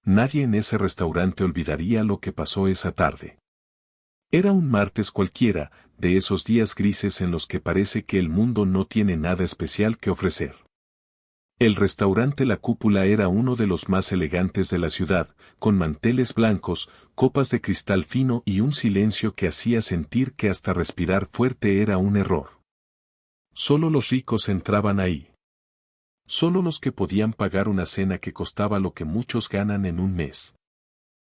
Nadie en ese restaurante olvidaría lo que pasó esa tarde. Era un martes cualquiera, de esos días grises en los que parece que el mundo no tiene nada especial que ofrecer. El restaurante La Cúpula era uno de los más elegantes de la ciudad, con manteles blancos, copas de cristal fino y un silencio que hacía sentir que hasta respirar fuerte era un error. Solo los ricos entraban ahí. Solo los que podían pagar una cena que costaba lo que muchos ganan en un mes.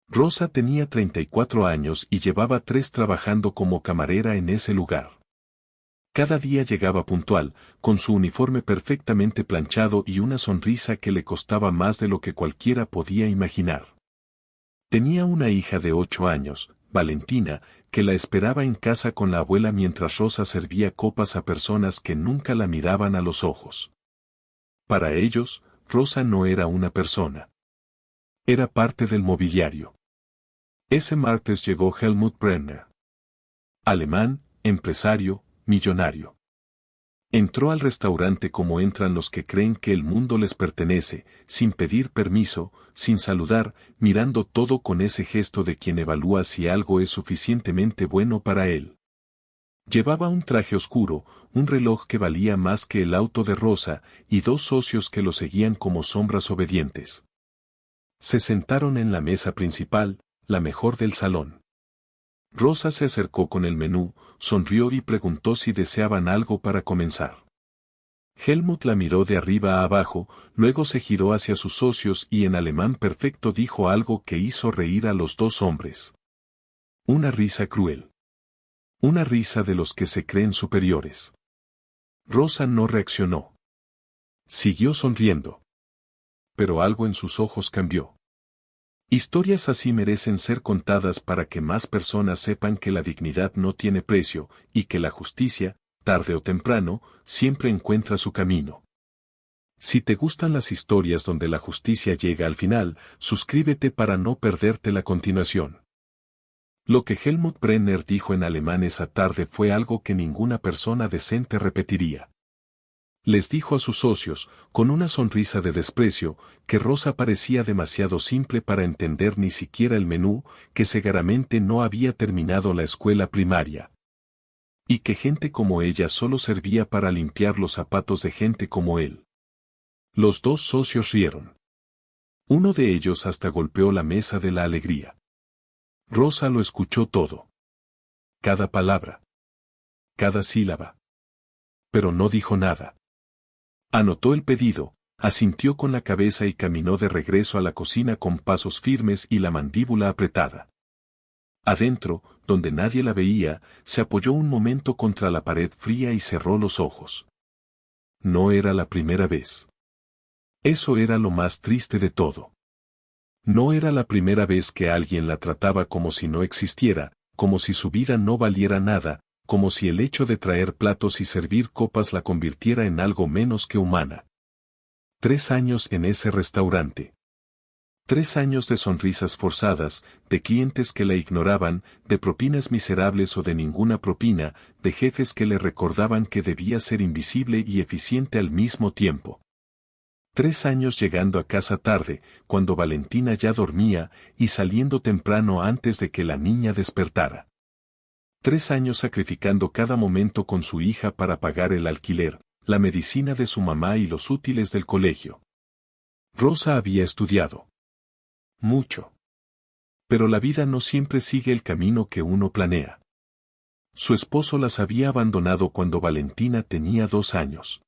Rosa tenía 34 años y llevaba 3 trabajando como camarera en ese lugar. Cada día llegaba puntual, con su uniforme perfectamente planchado y una sonrisa que le costaba más de lo que cualquiera podía imaginar. Tenía una hija de 8 años, Valentina, que la esperaba en casa con la abuela mientras Rosa servía copas a personas que nunca la miraban a los ojos. Para ellos, Rosa no era una persona. Era parte del mobiliario. Ese martes llegó Helmut Brenner. Alemán, empresario, millonario. Entró al restaurante como entran los que creen que el mundo les pertenece, sin pedir permiso, sin saludar, mirando todo con ese gesto de quien evalúa si algo es suficientemente bueno para él. Llevaba un traje oscuro, un reloj que valía más que el auto de Rosa, y 2 socios que lo seguían como sombras obedientes. Se sentaron en la mesa principal, la mejor del salón. Rosa se acercó con el menú, sonrió y preguntó si deseaban algo para comenzar. Helmut la miró de arriba a abajo, luego se giró hacia sus socios y en alemán perfecto dijo algo que hizo reír a los 2 hombres. Una risa cruel. Una risa de los que se creen superiores. Rosa no reaccionó. Siguió sonriendo. Pero algo en sus ojos cambió. Historias así merecen ser contadas para que más personas sepan que la dignidad no tiene precio, y que la justicia, tarde o temprano, siempre encuentra su camino. Si te gustan las historias donde la justicia llega al final, suscríbete para no perderte la continuación. Lo que Helmut Brenner dijo en alemán esa tarde fue algo que ninguna persona decente repetiría. Les dijo a sus socios, con una sonrisa de desprecio, que Rosa parecía demasiado simple para entender ni siquiera el menú, que seguramente no había terminado la escuela primaria. Y que gente como ella solo servía para limpiar los zapatos de gente como él. Los 2 socios rieron. Uno de ellos hasta golpeó la mesa de la alegría. Rosa lo escuchó todo. Cada palabra. Cada sílaba. Pero no dijo nada. Anotó el pedido, asintió con la cabeza y caminó de regreso a la cocina con pasos firmes y la mandíbula apretada. Adentro, donde nadie la veía, se apoyó un momento contra la pared fría y cerró los ojos. No era la primera vez. Eso era lo más triste de todo. No era la primera vez que alguien la trataba como si no existiera, como si su vida no valiera nada, como si el hecho de traer platos y servir copas la convirtiera en algo menos que humana. 3 años en ese restaurante. 3 años de sonrisas forzadas, de clientes que la ignoraban, de propinas miserables o de ninguna propina, de jefes que le recordaban que debía ser invisible y eficiente al mismo tiempo. 3 años llegando a casa tarde, cuando Valentina ya dormía, y saliendo temprano antes de que la niña despertara. 3 años sacrificando cada momento con su hija para pagar el alquiler, la medicina de su mamá y los útiles del colegio. Rosa había estudiado mucho. Pero la vida no siempre sigue el camino que uno planea. Su esposo las había abandonado cuando Valentina tenía 2 años.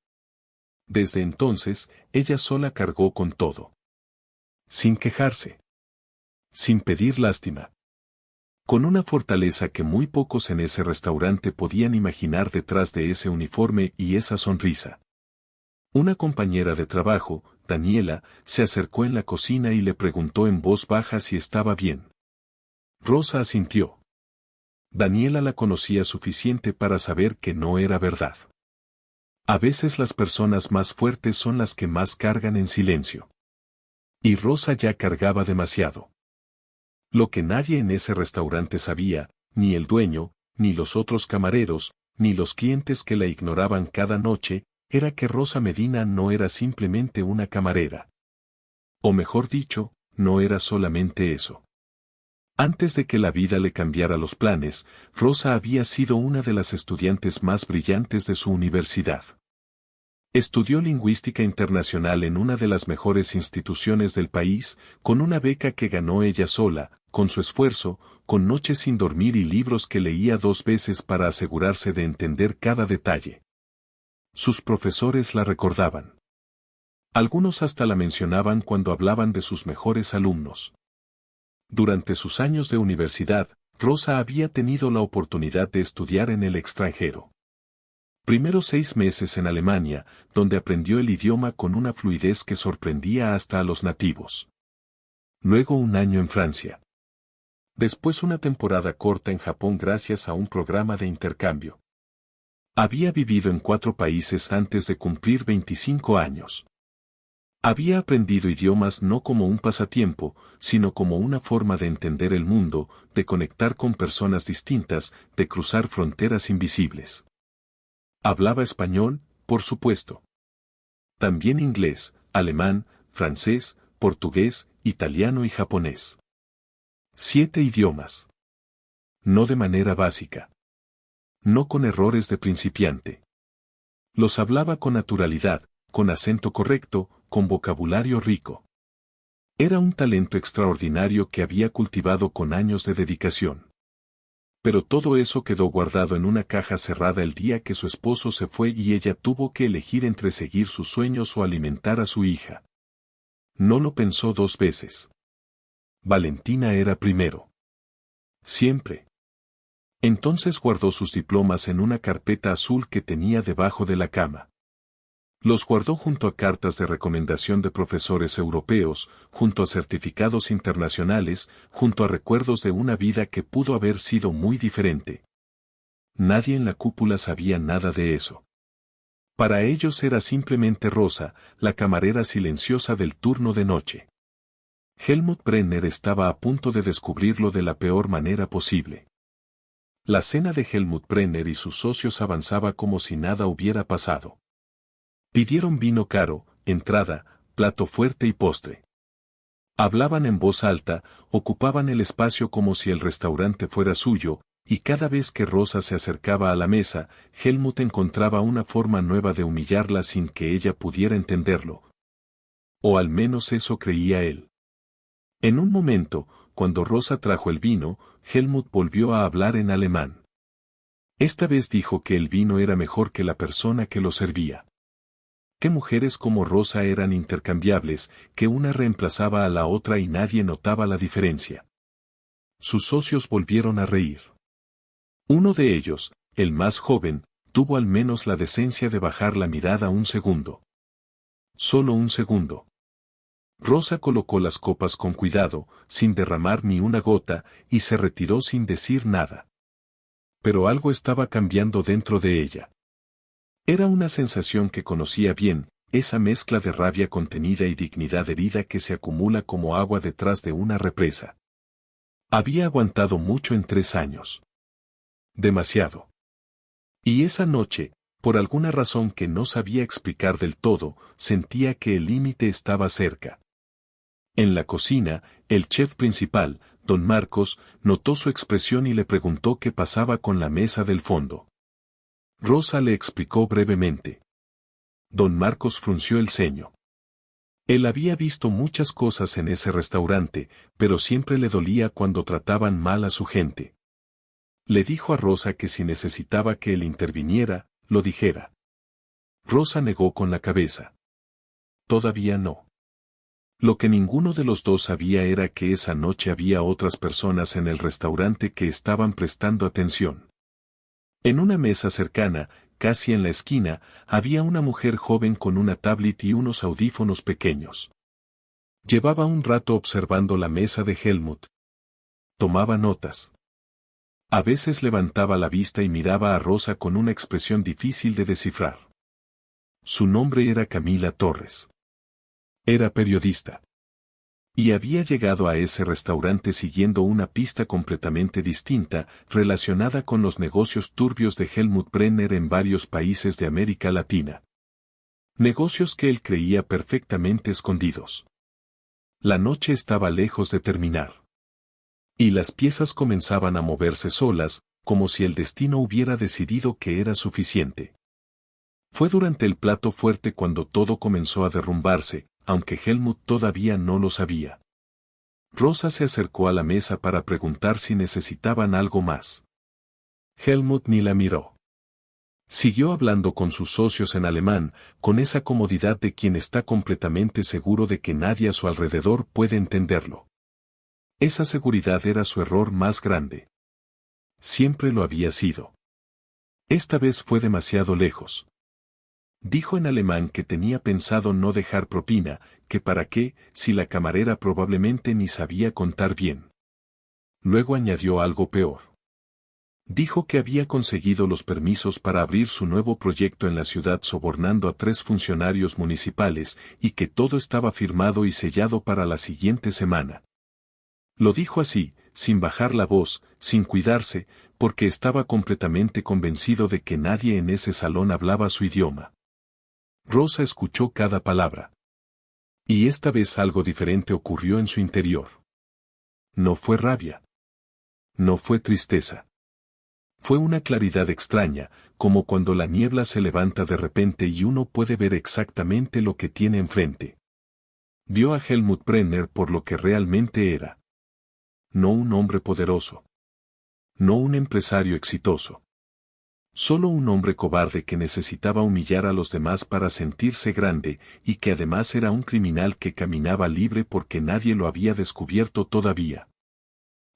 Desde entonces, ella sola cargó con todo. Sin quejarse. Sin pedir lástima. Con una fortaleza que muy pocos en ese restaurante podían imaginar detrás de ese uniforme y esa sonrisa. Una compañera de trabajo, Daniela, se acercó en la cocina y le preguntó en voz baja si estaba bien. Rosa asintió. Daniela la conocía suficiente para saber que no era verdad. A veces las personas más fuertes son las que más cargan en silencio. Y Rosa ya cargaba demasiado. Lo que nadie en ese restaurante sabía, ni el dueño, ni los otros camareros, ni los clientes que la ignoraban cada noche, era que Rosa Medina no era simplemente una camarera. O mejor dicho, no era solamente eso. Antes de que la vida le cambiara los planes, Rosa había sido una de las estudiantes más brillantes de su universidad. Estudió lingüística internacional en una de las mejores instituciones del país, con una beca que ganó ella sola, con su esfuerzo, con noches sin dormir y libros que leía 2 veces para asegurarse de entender cada detalle. Sus profesores la recordaban. Algunos hasta la mencionaban cuando hablaban de sus mejores alumnos. Durante sus años de universidad, Rosa había tenido la oportunidad de estudiar en el extranjero. Primero 6 meses en Alemania, donde aprendió el idioma con una fluidez que sorprendía hasta a los nativos. Luego 1 año en Francia. Después una temporada corta en Japón gracias a un programa de intercambio. Había vivido en 4 países antes de cumplir 25 años. Había aprendido idiomas no como un pasatiempo, sino como una forma de entender el mundo, de conectar con personas distintas, de cruzar fronteras invisibles. Hablaba español, por supuesto. También inglés, alemán, francés, portugués, italiano y japonés. 7 idiomas. No de manera básica. No con errores de principiante. Los hablaba con naturalidad, con acento correcto, con vocabulario rico. Era un talento extraordinario que había cultivado con años de dedicación. Pero todo eso quedó guardado en una caja cerrada el día que su esposo se fue y ella tuvo que elegir entre seguir sus sueños o alimentar a su hija. No lo pensó 2 veces. Valentina era primero. Siempre. Entonces guardó sus diplomas en una carpeta azul que tenía debajo de la cama. Los guardó junto a cartas de recomendación de profesores europeos, junto a certificados internacionales, junto a recuerdos de una vida que pudo haber sido muy diferente. Nadie en la cúpula sabía nada de eso. Para ellos era simplemente Rosa, la camarera silenciosa del turno de noche. Helmut Brenner estaba a punto de descubrirlo de la peor manera posible. La cena de Helmut Brenner y sus socios avanzaba como si nada hubiera pasado. Pidieron vino caro, entrada, plato fuerte y postre. Hablaban en voz alta, ocupaban el espacio como si el restaurante fuera suyo, y cada vez que Rosa se acercaba a la mesa, Helmut encontraba una forma nueva de humillarla sin que ella pudiera entenderlo. O al menos eso creía él. En un momento, cuando Rosa trajo el vino, Helmut volvió a hablar en alemán. Esta vez dijo que el vino era mejor que la persona que lo servía. Que mujeres como Rosa eran intercambiables, que una reemplazaba a la otra y nadie notaba la diferencia. Sus socios volvieron a reír. Uno de ellos, el más joven, tuvo al menos la decencia de bajar la mirada 1 segundo. Solo 1 segundo. Rosa colocó las copas con cuidado, sin derramar ni una gota, y se retiró sin decir nada. Pero algo estaba cambiando dentro de ella. Era una sensación que conocía bien, esa mezcla de rabia contenida y dignidad herida que se acumula como agua detrás de una represa. Había aguantado mucho en 3 años. Demasiado. Y esa noche, por alguna razón que no sabía explicar del todo, sentía que el límite estaba cerca. En la cocina, el chef principal, don Marcos, notó su expresión y le preguntó qué pasaba con la mesa del fondo. Rosa le explicó brevemente. Don Marcos frunció el ceño. Él había visto muchas cosas en ese restaurante, pero siempre le dolía cuando trataban mal a su gente. Le dijo a Rosa que si necesitaba que él interviniera, lo dijera. Rosa negó con la cabeza. Todavía no. Lo que ninguno de los dos sabía era que esa noche había otras personas en el restaurante que estaban prestando atención. En una mesa cercana, casi en la esquina, había una mujer joven con una tablet y unos audífonos pequeños. Llevaba un rato observando la mesa de Helmut. Tomaba notas. A veces levantaba la vista y miraba a Rosa con una expresión difícil de descifrar. Su nombre era Camila Torres. Era periodista. Y había llegado a ese restaurante siguiendo una pista completamente distinta, relacionada con los negocios turbios de Helmut Brenner en varios países de América Latina. Negocios que él creía perfectamente escondidos. La noche estaba lejos de terminar. Y las piezas comenzaban a moverse solas, como si el destino hubiera decidido que era suficiente. Fue durante el plato fuerte cuando todo comenzó a derrumbarse, aunque Helmut todavía no lo sabía. Rosa se acercó a la mesa para preguntar si necesitaban algo más. Helmut ni la miró. Siguió hablando con sus socios en alemán, con esa comodidad de quien está completamente seguro de que nadie a su alrededor puede entenderlo. Esa seguridad era su error más grande. Siempre lo había sido. Esta vez fue demasiado lejos. Dijo en alemán que tenía pensado no dejar propina, que para qué, si la camarera probablemente ni sabía contar bien. Luego añadió algo peor. Dijo que había conseguido los permisos para abrir su nuevo proyecto en la ciudad sobornando a 3 funcionarios municipales y que todo estaba firmado y sellado para la siguiente semana. Lo dijo así, sin bajar la voz, sin cuidarse, porque estaba completamente convencido de que nadie en ese salón hablaba su idioma. Rosa escuchó cada palabra. Y esta vez algo diferente ocurrió en su interior. No fue rabia. No fue tristeza. Fue una claridad extraña, como cuando la niebla se levanta de repente y uno puede ver exactamente lo que tiene enfrente. Vio a Helmut Brenner por lo que realmente era. No un hombre poderoso. No un empresario exitoso. Solo un hombre cobarde que necesitaba humillar a los demás para sentirse grande y que además era un criminal que caminaba libre porque nadie lo había descubierto todavía.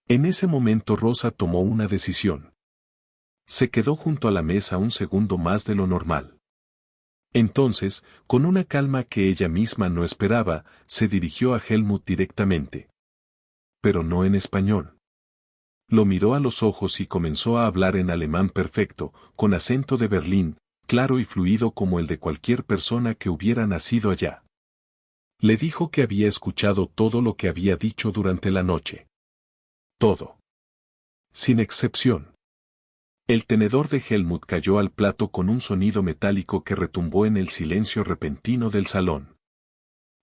En ese momento Rosa tomó una decisión. Se quedó junto a la mesa un segundo más de lo normal. Entonces, con una calma que ella misma no esperaba, se dirigió a Helmut directamente. Pero no en español. Lo miró a los ojos y comenzó a hablar en alemán perfecto, con acento de Berlín, claro y fluido como el de cualquier persona que hubiera nacido allá. Le dijo que había escuchado todo lo que había dicho durante la noche. Todo. Sin excepción. El tenedor de Helmut cayó al plato con un sonido metálico que retumbó en el silencio repentino del salón.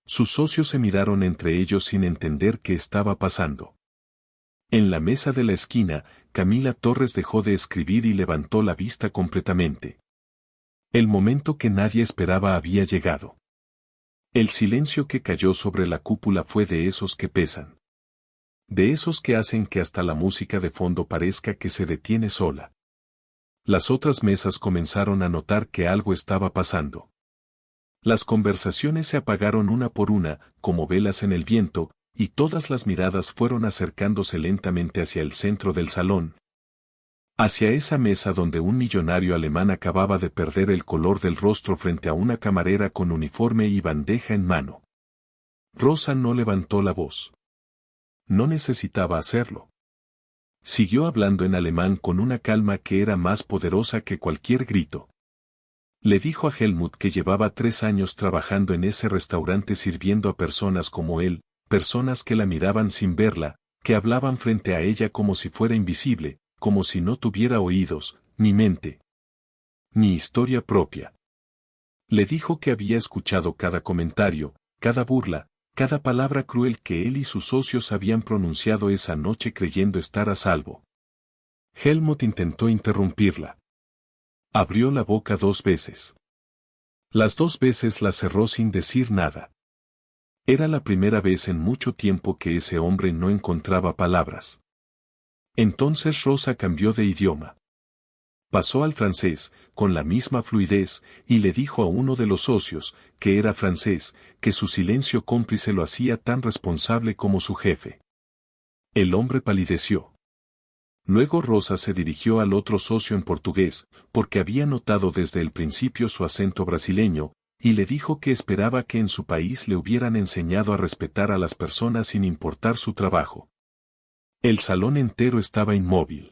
Sus socios se miraron entre ellos sin entender qué estaba pasando. En la mesa de la esquina, Camila Torres dejó de escribir y levantó la vista completamente. El momento que nadie esperaba había llegado. El silencio que cayó sobre la cúpula fue de esos que pesan. De esos que hacen que hasta la música de fondo parezca que se detiene sola. Las otras mesas comenzaron a notar que algo estaba pasando. Las conversaciones se apagaron una por una, como velas en el viento, y todas las miradas fueron acercándose lentamente hacia el centro del salón. Hacia esa mesa donde un millonario alemán acababa de perder el color del rostro frente a una camarera con uniforme y bandeja en mano. Rosa no levantó la voz. No necesitaba hacerlo. Siguió hablando en alemán con una calma que era más poderosa que cualquier grito. Le dijo a Helmut que llevaba 3 años trabajando en ese restaurante sirviendo a personas como él, personas que la miraban sin verla, que hablaban frente a ella como si fuera invisible, como si no tuviera oídos, ni mente, ni historia propia. Le dijo que había escuchado cada comentario, cada burla, cada palabra cruel que él y sus socios habían pronunciado esa noche creyendo estar a salvo. Helmut intentó interrumpirla. Abrió la boca 2 veces. Las 2 veces la cerró sin decir nada. Era la primera vez en mucho tiempo que ese hombre no encontraba palabras. Entonces Rosa cambió de idioma. Pasó al francés, con la misma fluidez, y le dijo a uno de los socios, que era francés, que su silencio cómplice lo hacía tan responsable como su jefe. El hombre palideció. Luego Rosa se dirigió al otro socio en portugués, porque había notado desde el principio su acento brasileño, y le dijo que esperaba que en su país le hubieran enseñado a respetar a las personas sin importar su trabajo. El salón entero estaba inmóvil.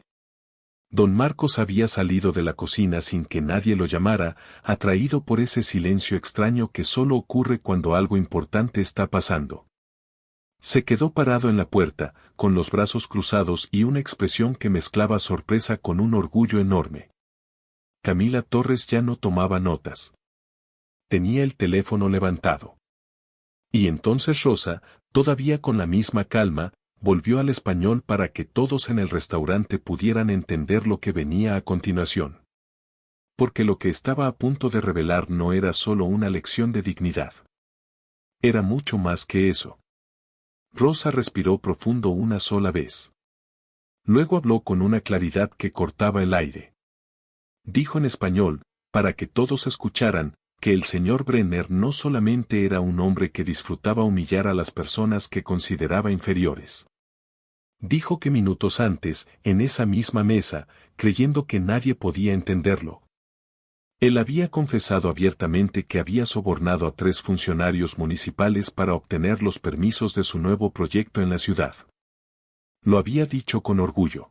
Don Marcos había salido de la cocina sin que nadie lo llamara, atraído por ese silencio extraño que solo ocurre cuando algo importante está pasando. Se quedó parado en la puerta, con los brazos cruzados y una expresión que mezclaba sorpresa con un orgullo enorme. Camila Torres ya no tomaba notas. Tenía el teléfono levantado. Y entonces Rosa, todavía con la misma calma, volvió al español para que todos en el restaurante pudieran entender lo que venía a continuación. Porque lo que estaba a punto de revelar no era solo una lección de dignidad. Era mucho más que eso. Rosa respiró profundo una sola vez. Luego habló con una claridad que cortaba el aire. Dijo en español, para que todos escucharan, que el señor Brenner no solamente era un hombre que disfrutaba humillar a las personas que consideraba inferiores. Dijo que minutos antes, en esa misma mesa, creyendo que nadie podía entenderlo, él había confesado abiertamente que había sobornado a 3 funcionarios municipales para obtener los permisos de su nuevo proyecto en la ciudad. Lo había dicho con orgullo.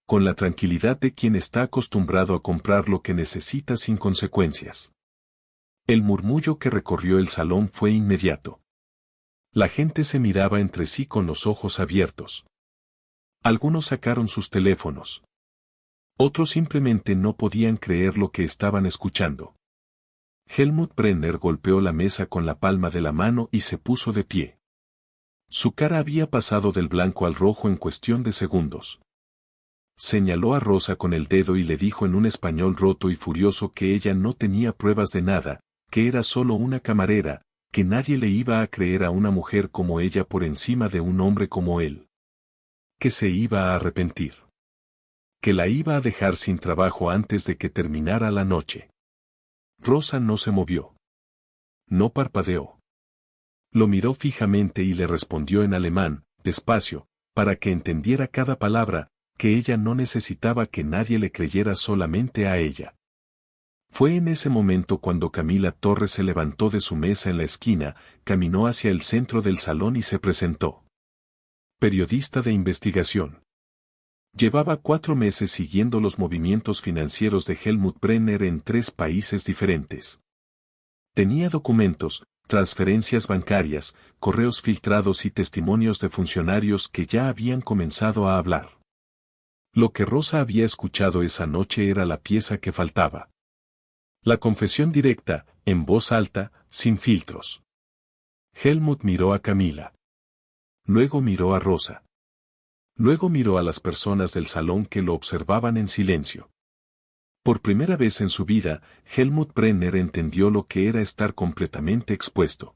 Con la tranquilidad de quien está acostumbrado a comprar lo que necesita sin consecuencias. El murmullo que recorrió el salón fue inmediato. La gente se miraba entre sí con los ojos abiertos. Algunos sacaron sus teléfonos. Otros simplemente no podían creer lo que estaban escuchando. Helmut Brenner golpeó la mesa con la palma de la mano y se puso de pie. Su cara había pasado del blanco al rojo en cuestión de segundos. Señaló a Rosa con el dedo y le dijo en un español roto y furioso que ella no tenía pruebas de nada, que era solo una camarera, que nadie le iba a creer a una mujer como ella por encima de un hombre como él. Que se iba a arrepentir. Que la iba a dejar sin trabajo antes de que terminara la noche. Rosa no se movió. No parpadeó. Lo miró fijamente y le respondió en alemán, despacio, para que entendiera cada palabra, que ella no necesitaba que nadie le creyera solamente a ella. Fue en ese momento cuando Camila Torres se levantó de su mesa en la esquina, caminó hacia el centro del salón y se presentó. Periodista de investigación. Llevaba 4 meses siguiendo los movimientos financieros de Helmut Brenner en 3 países diferentes. Tenía documentos, transferencias bancarias, correos filtrados y testimonios de funcionarios que ya habían comenzado a hablar. Lo que Rosa había escuchado esa noche era la pieza que faltaba. La confesión directa, en voz alta, sin filtros. Helmut miró a Camila. Luego miró a Rosa. Luego miró a las personas del salón que lo observaban en silencio. Por primera vez en su vida, Helmut Brenner entendió lo que era estar completamente expuesto.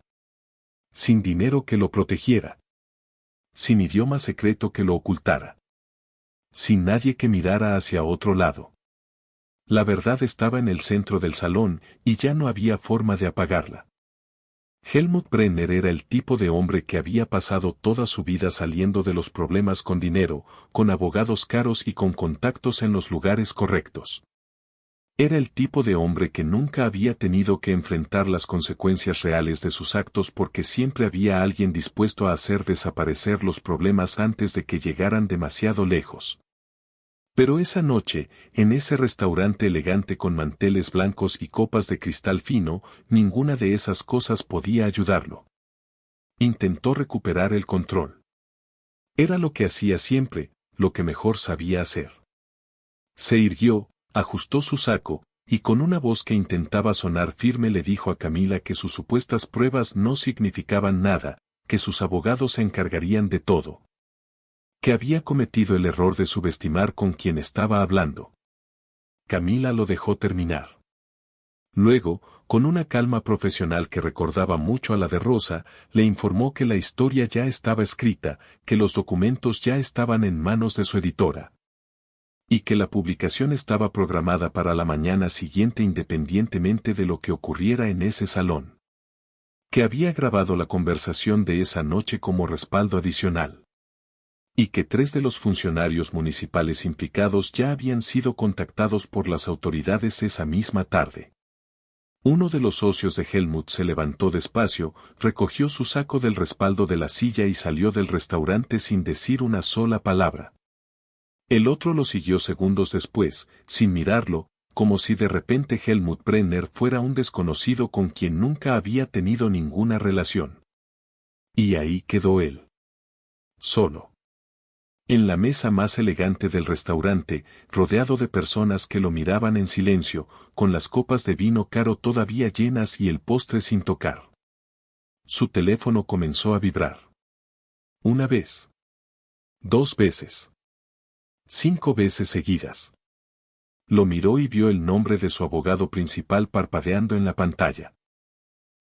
Sin dinero que lo protegiera. Sin idioma secreto que lo ocultara. Sin nadie que mirara hacia otro lado. La verdad estaba en el centro del salón, y ya no había forma de apagarla. Helmut Brenner era el tipo de hombre que había pasado toda su vida saliendo de los problemas con dinero, con abogados caros y con contactos en los lugares correctos. Era el tipo de hombre que nunca había tenido que enfrentar las consecuencias reales de sus actos porque siempre había alguien dispuesto a hacer desaparecer los problemas antes de que llegaran demasiado lejos. Pero esa noche, en ese restaurante elegante con manteles blancos y copas de cristal fino, ninguna de esas cosas podía ayudarlo. Intentó recuperar el control. Era lo que hacía siempre, lo que mejor sabía hacer. Se irguió, ajustó su saco, y con una voz que intentaba sonar firme le dijo a Camila que sus supuestas pruebas no significaban nada, que sus abogados se encargarían de todo. Que había cometido el error de subestimar con quien estaba hablando. Camila lo dejó terminar. Luego, con una calma profesional que recordaba mucho a la de Rosa, le informó que la historia ya estaba escrita, que los documentos ya estaban en manos de su editora. Y que la publicación estaba programada para la mañana siguiente independientemente de lo que ocurriera en ese salón. Que había grabado la conversación de esa noche como respaldo adicional. Y que 3 de los funcionarios municipales implicados ya habían sido contactados por las autoridades esa misma tarde. Uno de los socios de Helmut se levantó despacio, recogió su saco del respaldo de la silla y salió del restaurante sin decir una sola palabra. El otro lo siguió segundos después, sin mirarlo, como si de repente Helmut Brenner fuera un desconocido con quien nunca había tenido ninguna relación. Y ahí quedó él. Solo. En la mesa más elegante del restaurante, rodeado de personas que lo miraban en silencio, con las copas de vino caro todavía llenas y el postre sin tocar. Su teléfono comenzó a vibrar. Una vez. 2 veces. 5 veces seguidas. Lo miró y vio el nombre de su abogado principal parpadeando en la pantalla.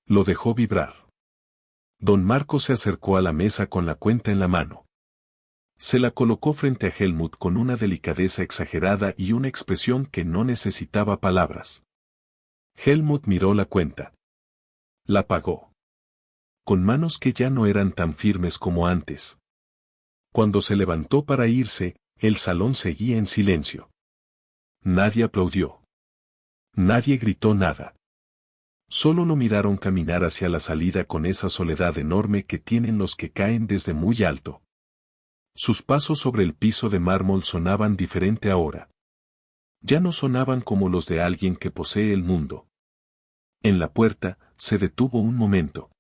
Lo dejó vibrar. Don Marcos se acercó a la mesa con la cuenta en la mano. Se la colocó frente a Helmut con una delicadeza exagerada y una expresión que no necesitaba palabras. Helmut miró la cuenta. La pagó. Con manos que ya no eran tan firmes como antes. Cuando se levantó para irse, el salón seguía en silencio. Nadie aplaudió. Nadie gritó nada. Solo lo miraron caminar hacia la salida con esa soledad enorme que tienen los que caen desde muy alto. Sus pasos sobre el piso de mármol sonaban diferente ahora. Ya no sonaban como los de alguien que posee el mundo. En la puerta, se detuvo un momento.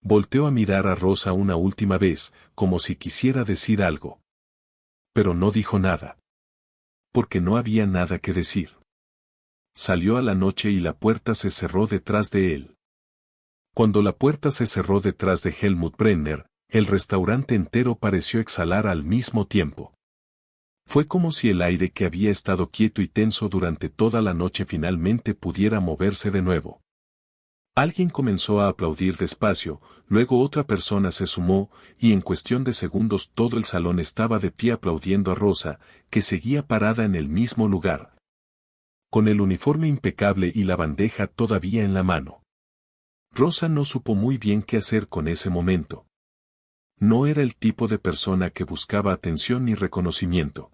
Volteó a mirar a Rosa una última vez, como si quisiera decir algo. Pero no dijo nada. Porque no había nada que decir. Salió a la noche y la puerta se cerró detrás de él. Cuando la puerta se cerró detrás de Helmut Brenner, el restaurante entero pareció exhalar al mismo tiempo. Fue como si el aire que había estado quieto y tenso durante toda la noche finalmente pudiera moverse de nuevo. Alguien comenzó a aplaudir despacio, luego otra persona se sumó, y en cuestión de segundos todo el salón estaba de pie aplaudiendo a Rosa, que seguía parada en el mismo lugar, con el uniforme impecable y la bandeja todavía en la mano. Rosa no supo muy bien qué hacer con ese momento. No era el tipo de persona que buscaba atención ni reconocimiento.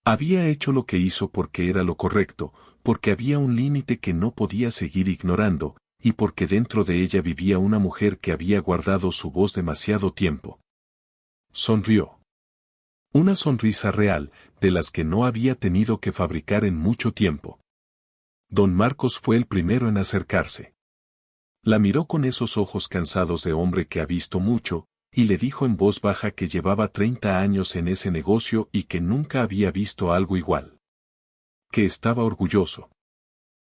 Había hecho lo que hizo porque era lo correcto, porque había un límite que no podía seguir ignorando, y porque dentro de ella vivía una mujer que había guardado su voz demasiado tiempo. Sonrió. Una sonrisa real, de las que no había tenido que fabricar en mucho tiempo. Don Marcos fue el primero en acercarse. La miró con esos ojos cansados de hombre que ha visto mucho, y le dijo en voz baja que llevaba 30 años en ese negocio y que nunca había visto algo igual. Que estaba orgulloso.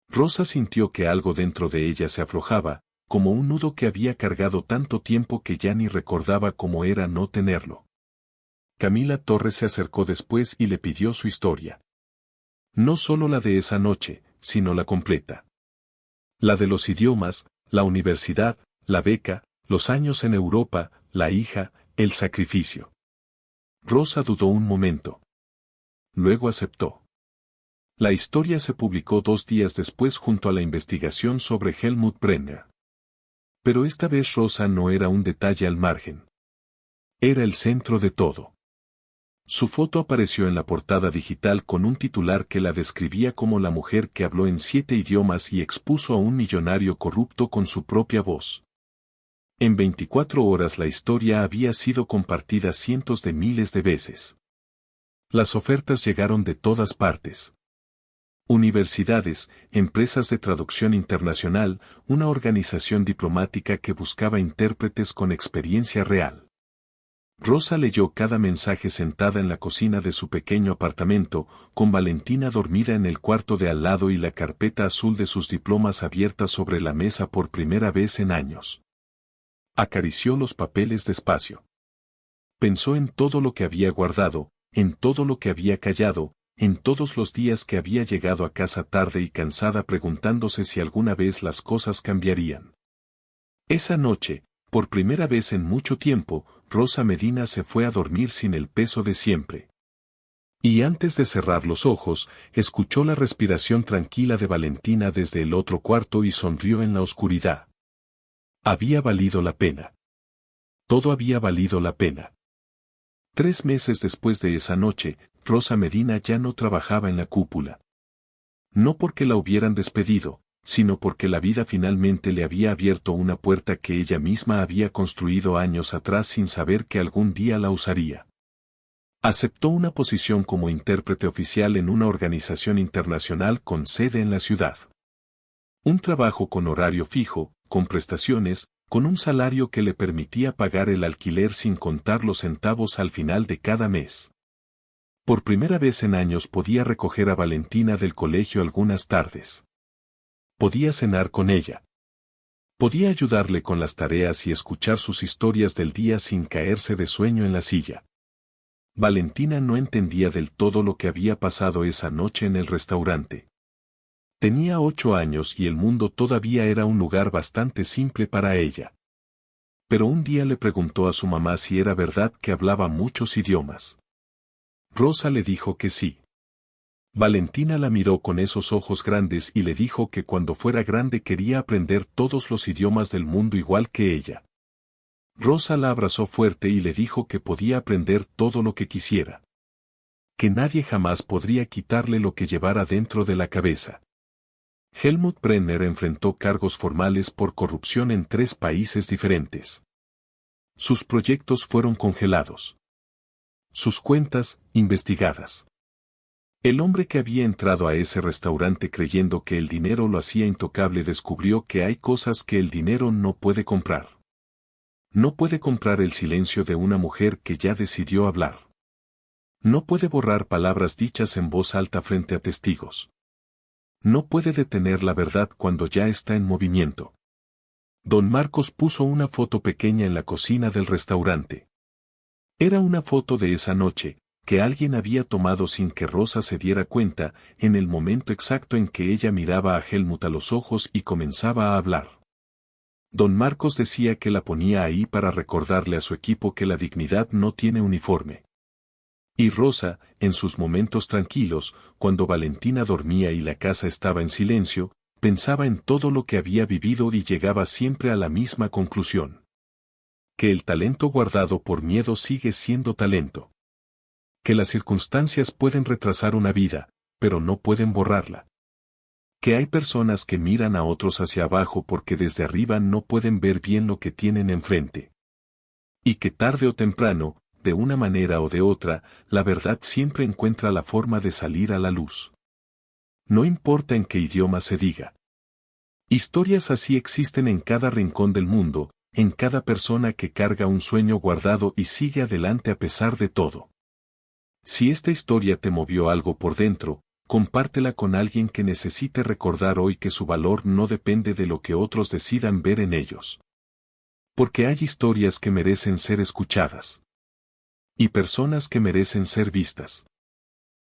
Rosa sintió que algo dentro de ella se aflojaba, como un nudo que había cargado tanto tiempo que ya ni recordaba cómo era no tenerlo. Camila Torres se acercó después y le pidió su historia. No solo la de esa noche, sino la completa. La de los idiomas, la universidad, la beca, los años en Europa, la hija, el sacrificio. Rosa dudó un momento. Luego aceptó. La historia se publicó 2 días después junto a la investigación sobre Helmut Brenner. Pero esta vez Rosa no era un detalle al margen. Era el centro de todo. Su foto apareció en la portada digital con un titular que la describía como la mujer que habló en 7 idiomas y expuso a un millonario corrupto con su propia voz. En 24 horas la historia había sido compartida cientos de miles de veces. Las ofertas llegaron de todas partes. Universidades, empresas de traducción internacional, una organización diplomática que buscaba intérpretes con experiencia real. Rosa leyó cada mensaje sentada en la cocina de su pequeño apartamento, con Valentina dormida en el cuarto de al lado y la carpeta azul de sus diplomas abierta sobre la mesa por primera vez en años. Acarició los papeles despacio. Pensó en todo lo que había guardado, en todo lo que había callado, en todos los días que había llegado a casa tarde y cansada preguntándose si alguna vez las cosas cambiarían. Esa noche, por primera vez en mucho tiempo, Rosa Medina se fue a dormir sin el peso de siempre. Y antes de cerrar los ojos, escuchó la respiración tranquila de Valentina desde el otro cuarto y sonrió en la oscuridad. Había valido la pena. Todo había valido la pena. 3 meses después de esa noche, Rosa Medina ya no trabajaba en la cúpula. No porque la hubieran despedido, sino porque la vida finalmente le había abierto una puerta que ella misma había construido años atrás sin saber que algún día la usaría. Aceptó una posición como intérprete oficial en una organización internacional con sede en la ciudad. Un trabajo con horario fijo, con prestaciones, con un salario que le permitía pagar el alquiler sin contar los centavos al final de cada mes. Por primera vez en años podía recoger a Valentina del colegio algunas tardes. Podía cenar con ella. Podía ayudarle con las tareas y escuchar sus historias del día sin caerse de sueño en la silla. Valentina no entendía del todo lo que había pasado esa noche en el restaurante. Tenía 8 años y el mundo todavía era un lugar bastante simple para ella. Pero un día le preguntó a su mamá si era verdad que hablaba muchos idiomas. Rosa le dijo que sí. Valentina la miró con esos ojos grandes y le dijo que cuando fuera grande quería aprender todos los idiomas del mundo igual que ella. Rosa la abrazó fuerte y le dijo que podía aprender todo lo que quisiera. Que nadie jamás podría quitarle lo que llevara dentro de la cabeza. Helmut Brenner enfrentó cargos formales por corrupción en 3 países diferentes. Sus proyectos fueron congelados. Sus cuentas, investigadas. El hombre que había entrado a ese restaurante creyendo que el dinero lo hacía intocable descubrió que hay cosas que el dinero no puede comprar. No puede comprar el silencio de una mujer que ya decidió hablar. No puede borrar palabras dichas en voz alta frente a testigos. No puede detener la verdad cuando ya está en movimiento. Don Marcos puso una foto pequeña en la cocina del restaurante. Era una foto de esa noche, que alguien había tomado sin que Rosa se diera cuenta, en el momento exacto en que ella miraba a Helmut a los ojos y comenzaba a hablar. Don Marcos decía que la ponía ahí para recordarle a su equipo que la dignidad no tiene uniforme. Y Rosa, en sus momentos tranquilos, cuando Valentina dormía y la casa estaba en silencio, pensaba en todo lo que había vivido y llegaba siempre a la misma conclusión. Que el talento guardado por miedo sigue siendo talento. Que las circunstancias pueden retrasar una vida, pero no pueden borrarla. Que hay personas que miran a otros hacia abajo porque desde arriba no pueden ver bien lo que tienen enfrente. Y que tarde o temprano, de una manera o de otra, la verdad siempre encuentra la forma de salir a la luz. No importa en qué idioma se diga. Historias así existen en cada rincón del mundo, en cada persona que carga un sueño guardado y sigue adelante a pesar de todo. Si esta historia te movió algo por dentro, compártela con alguien que necesite recordar hoy que su valor no depende de lo que otros decidan ver en ellos. Porque hay historias que merecen ser escuchadas. Y personas que merecen ser vistas.